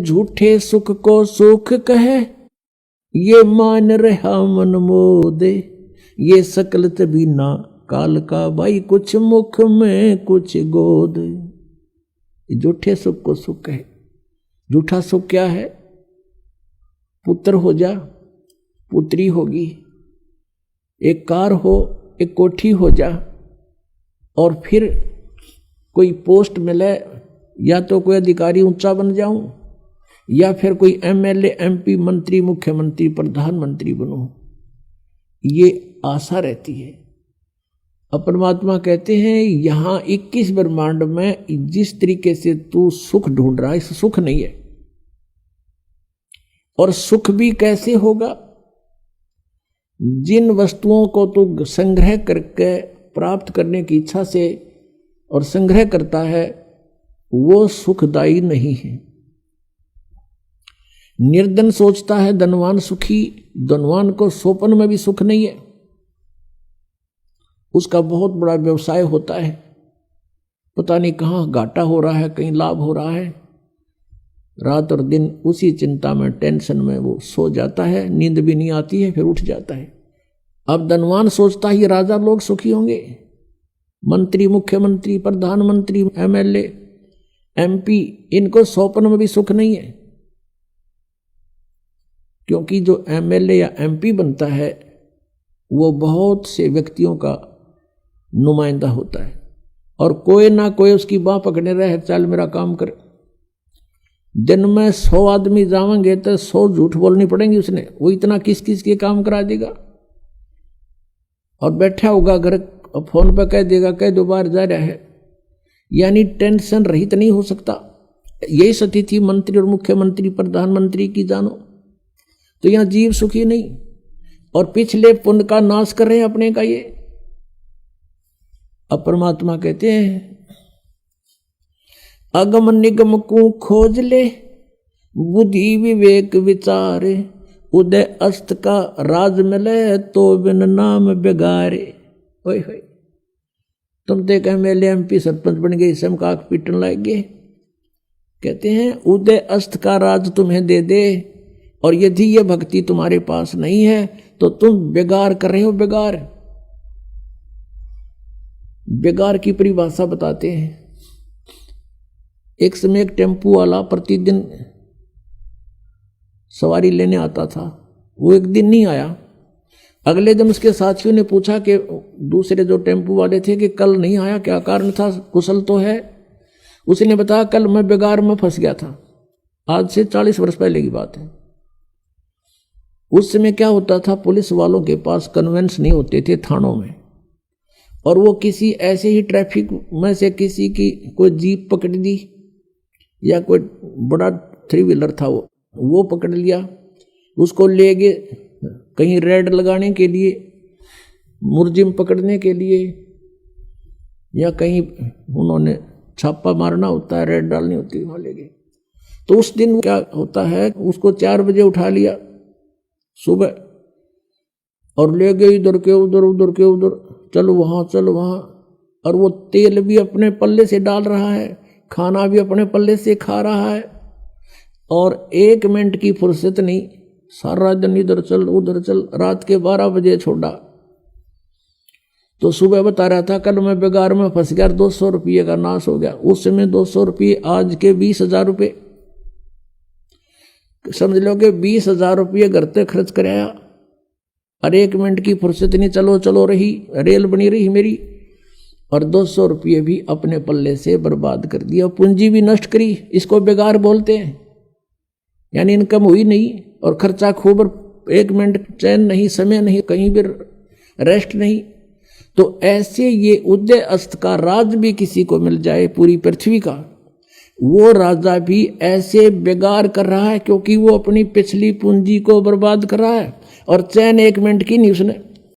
झूठे सुख को सुख कहे, ये मान रहा मन मोदे। ये सकल तभी ना काल का भाई, कुछ मुख में कुछ गोद। झूठे सुख को सुख कहे। झूठा सुख क्या है? पुत्र हो जा, पुत्री होगी, एक कार हो, एक कोठी हो जा, और फिर कोई पोस्ट मिले, या तो कोई अधिकारी ऊंचा बन जाऊं, या फिर कोई एमएलए, एमपी, मंत्री, मुख्यमंत्री, प्रधानमंत्री बनूं, ये आशा रहती है। परमात्मा कहते हैं यहां 21 ब्रह्मांड में जिस तरीके से तू सुख ढूंढ रहा है, इस सुख नहीं है। और सुख भी कैसे होगा? जिन वस्तुओं को तू संग्रह करके प्राप्त करने की इच्छा से और संग्रह करता है, वो सुखदायी नहीं है। निर्धन सोचता है धनवान सुखी, धनवान को सोपन में भी सुख नहीं है। उसका बहुत बड़ा व्यवसाय होता है, पता नहीं कहाँ घाटा हो रहा है, कहीं लाभ हो रहा है। रात और दिन उसी चिंता में, टेंशन में वो सो जाता है, नींद भी नहीं आती है, फिर उठ जाता है। अब धनवान सोचता है ये राजा लोग सुखी होंगे, मंत्री, मुख्यमंत्री, प्रधानमंत्री, एमएलए, एमपी, इनको स्वप्न में भी सुख नहीं है। क्योंकि जो एमएलए या एमपी बनता है वो बहुत से व्यक्तियों का नुमाइंदा होता है, और कोई ना कोई उसकी बाह पकड़ने रहे, चल मेरा काम कर। दिन में 100 आदमी जावेंगे तो 100 झूठ बोलनी पड़ेंगी उसने, वो इतना किस किस के काम करा देगा। और बैठा होगा घर, फोन पर कह देगा, कह दो बाहर जा रहा है, यानी टेंशन रहित नहीं हो सकता। यही स्थिति मंत्री और मुख्यमंत्री, प्रधानमंत्री की जानो, तो यहां जीव सुखी नहीं, और पिछले पुण्य का नाश कर रहे हैं अपने का ये। अब परमात्मा कहते हैं अगम निगम को खोज ले, बुद्धि विवेक विचारे, उदय अस्त का राज मिले तो बिन नाम बेगारे। ओए होए, तुम तो एक एमएलए, एमपी, सरपंच बन गए, इसम का पीटन लग गए। कहते हैं उदय अस्त का राज तुम्हें दे दे, और यदि ये भक्ति तुम्हारे पास नहीं है तो तुम बेगार कर रहे हो। बेगार, बेगार की परिभाषा बताते हैं। एक समय एक टेम्पू वाला प्रतिदिन सवारी लेने आता था, वो एक दिन नहीं आया। अगले दिन उसके साथियों ने पूछा कि दूसरे जो टेम्पू वाले थे कि कल नहीं आया, क्या कारण था, कुशल तो है? उसने बताया कल मैं बेगार में फंस गया था। आज से 40 वर्ष पहले की बात है। उस समय क्या होता था, पुलिस वालों के पास कन्वेंस नहीं होते थे थानों में, और वो किसी ऐसे ही ट्रैफिक में से किसी की कोई जीप पकड़ दी, या कोई बड़ा 3 व्हीलर था वो पकड़ लिया, उसको ले गए कहीं रेड लगाने के लिए, मुर्जिम पकड़ने के लिए, या कहीं उन्होंने छापा मारना होता है, रेड डालनी होती है, वहां ले गए। तो उस दिन क्या होता है, उसको 4 बजे उठा लिया सुबह, और ले गए इधर के उधर, उधर के उधर, चलो वहां चलो वहां। और वो तेल भी अपने पल्ले से डाल रहा है, खाना भी अपने पल्ले से खा रहा है, और 1 मिनट की फुर्सत नहीं, सारा दिन इधर चल उधर चल। रात के 12 बजे छोड़ा तो सुबह बता रहा था कल मैं बेगार में फंस गया, 200 रुपये का नाश हो गया। उस समय 200 रुपये आज के 20,000 रुपये, समझ लो कि 20,000 रुपये घर पे खर्च कराया, और 1 मिनट की फुर्सत नहीं, चलो चलो रही, रेल बनी रही मेरी, और 200 रुपये भी अपने पल्ले से बर्बाद कर दिया, पूंजी भी नष्ट करी। इसको बेगार बोलते हैं, यानी इनकम हुई नहीं और खर्चा खूब, 1 मिनट चैन नहीं, समय नहीं, कहीं भी रेस्ट नहीं। तो ऐसे ये उदय अस्त का राज भी किसी को मिल जाए पूरी पृथ्वी का, वो राजा भी ऐसे बेगार कर रहा है, क्योंकि वो अपनी पिछली पूंजी को बर्बाद कर रहा है, और चैन 1 मिनट की नहीं उसने।